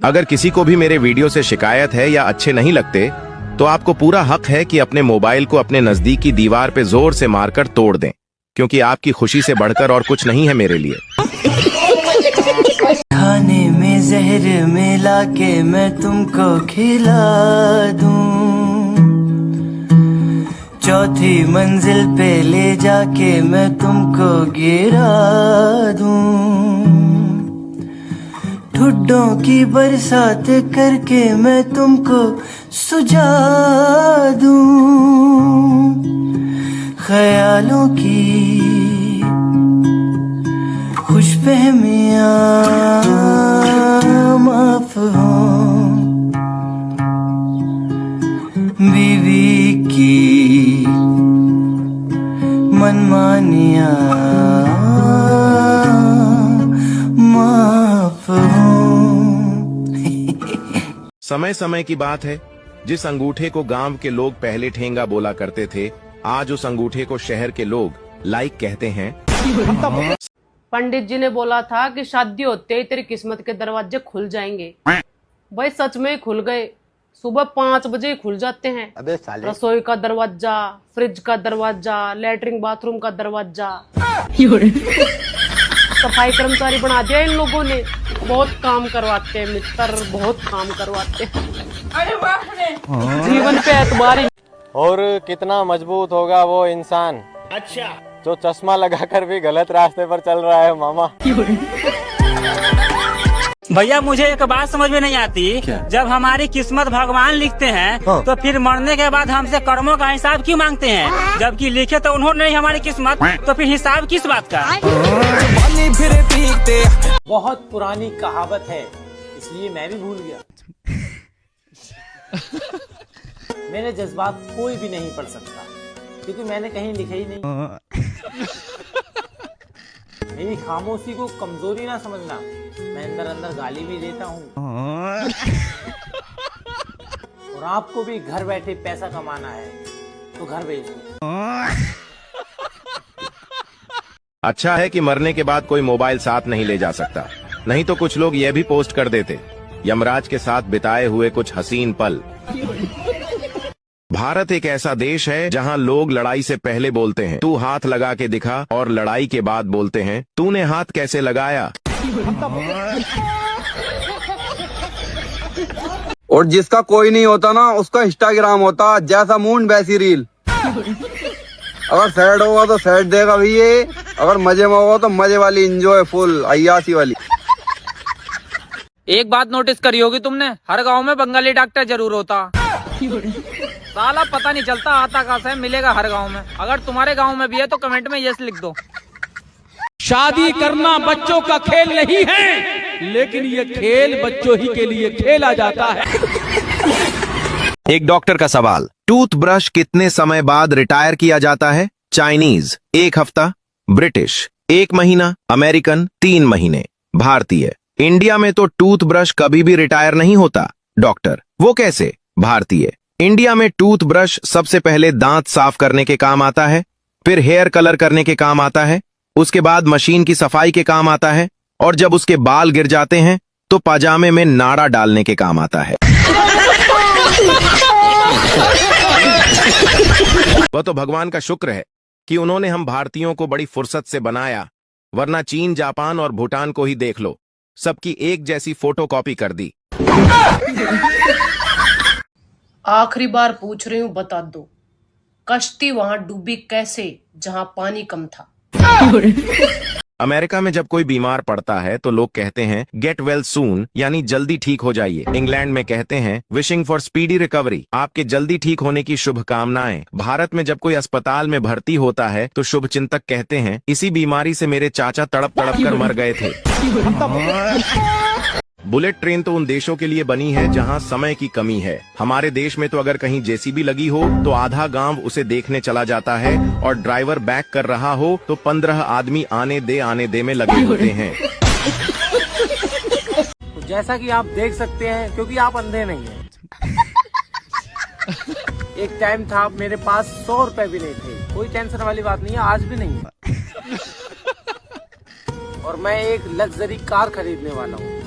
अगर किसी को भी मेरे वीडियो से शिकायत है या अच्छे नहीं लगते तो आपको पूरा हक है कि अपने मोबाइल को अपने नजदीकी दीवार पे जोर से मारकर तोड़ दें, क्योंकि आपकी खुशी से बढ़कर और कुछ नहीं है मेरे लिए। खाने में जहर मिला के मैं तुमको खिला दूं, चौथी मंजिल पे ले जाके मैं तुमको गिरा दूं, ठुड्डों की बरसात करके मैं तुमको सुझा दूं, ख्यालों की खुशफहमियां माफ हो, बीवी की मनमानियां माफ हो। समय समय की बात है, जिस अंगूठे को गांव के लोग पहले ठेंगा बोला करते थे, आज उस अंगूठे को शहर के लोग लाइक कहते हैं। पंडित जी ने बोला था कि शादी होते ही तेरी किस्मत के दरवाजे खुल जाएंगे। भाई सच में खुल गए। सुबह 5 बजे खुल जाते हैं। अबे साले। रसोई का दरवाजा, फ्रिज का दरवाजा, लैट्रिन बाथरूम का दरवाजा। सफाई कर्मचारी बना दिया इन लोगों ने। बहुत काम करवाते हैं मित्र, बहुत काम करवाते हैं। अरे बाप रे। जीवन पे एतबार। और कितना मजबूत होगा वो इंसान, अच्छा, जो चश्मा लगाकर भी गलत रास्ते पर चल रहा है मामा। भैया मुझे एक बात समझ में नहीं आती, जब हमारी किस्मत भगवान लिखते हैं तो फिर मरने के बाद हमसे कर्मों का हिसाब क्यों मांगते हैं? जबकि लिखे तो उन्होंने नहीं हमारी किस्मत, तो फिर हिसाब किस बात का? बहुत पुरानी कहावत है, इसलिए मैं भी भूल गया। मेरे जज्बात कोई भी नहीं पढ़ सकता, क्योंकि मैंने कहीं लिखे ही नहीं। मेरी खामोशी को कमजोरी ना समझना, मैं अंदर अंदर गाली भी देता हूँ। और आपको भी घर बैठे पैसा कमाना है तो घर भेज दो। अच्छा है कि मरने के बाद कोई मोबाइल साथ नहीं ले जा सकता, नहीं तो कुछ लोग यह भी पोस्ट कर देते, यमराज के साथ बिताए हुए कुछ हसीन पल। भारत एक ऐसा देश है जहां लोग लड़ाई से पहले बोलते हैं तू हाथ लगा के दिखा, और लड़ाई के बाद बोलते हैं तूने हाथ कैसे लगाया। और जिसका कोई नहीं होता ना, उसका इंस्टाग्राम होता, जैसा मूड वैसी रील। अगर सैड होगा तो सैड देगा भी ये, अगर मजे में होगा तो मजे वाली, एंजॉय फुल अय्यासी वाली। एक बात नोटिस करी होगी तुमने, हर गांव में बंगाली डॉक्टर जरूर होता। साला पता नहीं चलता आता कहाँ से, मिलेगा हर गांव में। अगर तुम्हारे गांव में भी है तो कमेंट में यस लिख दो। शादी करना बच्चों का खेल नहीं है, लेकिन ये खेल बच्चों ही के लिए खेला जाता है। एक डॉक्टर का सवाल, टूथब्रश कितने समय बाद रिटायर किया जाता है? चाइनीज 1 हफ्ता, ब्रिटिश 1 महीना, अमेरिकन 3 महीने, भारतीय इंडिया में तो टूथब्रश कभी भी रिटायर नहीं होता। डॉक्टर वो कैसे? भारतीय इंडिया में टूथब्रश सबसे पहले दांत साफ करने के काम आता है, फिर हेयर कलर करने के काम आता है, उसके बाद मशीन की सफाई के काम आता है, और जब उसके बाल गिर जाते हैं तो पाजामे में नाड़ा डालने के काम आता है। वह तो भगवान का शुक्र है कि उन्होंने हम भारतीयों को बड़ी फुर्सत से बनाया, वरना चीन, जापान और भूटान को ही देख लो, सबकी एक जैसी फोटोकॉपी कर दी। आखिरी बार पूछ रही हूँ, बता दो कश्ती वहां डूबी कैसे जहां पानी कम था? अमेरिका में जब कोई बीमार पड़ता है तो लोग कहते हैं गेट वेल सून, यानी जल्दी ठीक हो जाइए। इंग्लैंड में कहते हैं विशिंग फॉर स्पीडी रिकवरी, आपके जल्दी ठीक होने की शुभकामनाएं। भारत में जब कोई अस्पताल में भर्ती होता है तो शुभ चिंतक कहते हैं इसी बीमारी से मेरे चाचा तड़प तड़प कर मर गए थे। बुलेट ट्रेन तो उन देशों के लिए बनी है जहां समय की कमी है। हमारे देश में तो अगर कहीं जेसीबी लगी हो तो आधा गांव उसे देखने चला जाता है, और ड्राइवर बैक कर रहा हो तो 15 आदमी आने दे में लगे होते हैं। तो जैसा कि आप देख सकते हैं, क्योंकि आप अंधे नहीं हैं। एक टाइम था मेरे पास 100 रुपए भी नहीं थे। कोई टेंशन वाली बात नहीं है, आज भी नहीं है। और मैं एक लग्जरी कार खरीदने वाला हूँ।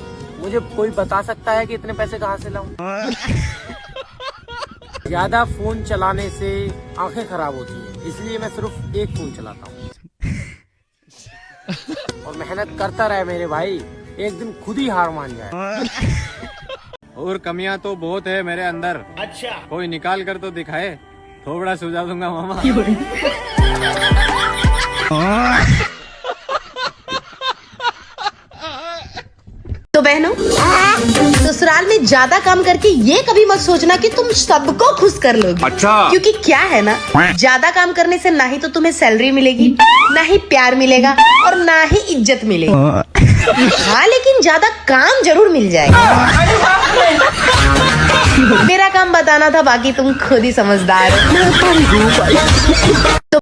मुझे कोई बता सकता है कि इतने पैसे कहाँ से लाऊं? ज्यादा फोन चलाने से आंखें खराब होती है, इसलिए मैं सिर्फ एक फोन चलाता हूँ। और मेहनत करता रहे मेरे भाई, एक दिन खुद ही हार मान जाए। और कमियां तो बहुत है मेरे अंदर। अच्छा, कोई निकाल कर तो दिखाए, थोड़ा सुझा दूंगा मामा। तो बहनों, ससुराल में ज्यादा काम करके ये कभी मत सोचना कि तुम सबको खुश कर लोगी। अच्छा। क्योंकि क्या है ना, ज्यादा काम करने से ना ही तो तुम्हें सैलरी मिलेगी, ना ही प्यार मिलेगा और ना ही इज्जत मिलेगी। हाँ, लेकिन ज्यादा काम जरूर मिल जाएगा। मेरा काम बताना था, बाकी तुम खुद ही समझदार हो।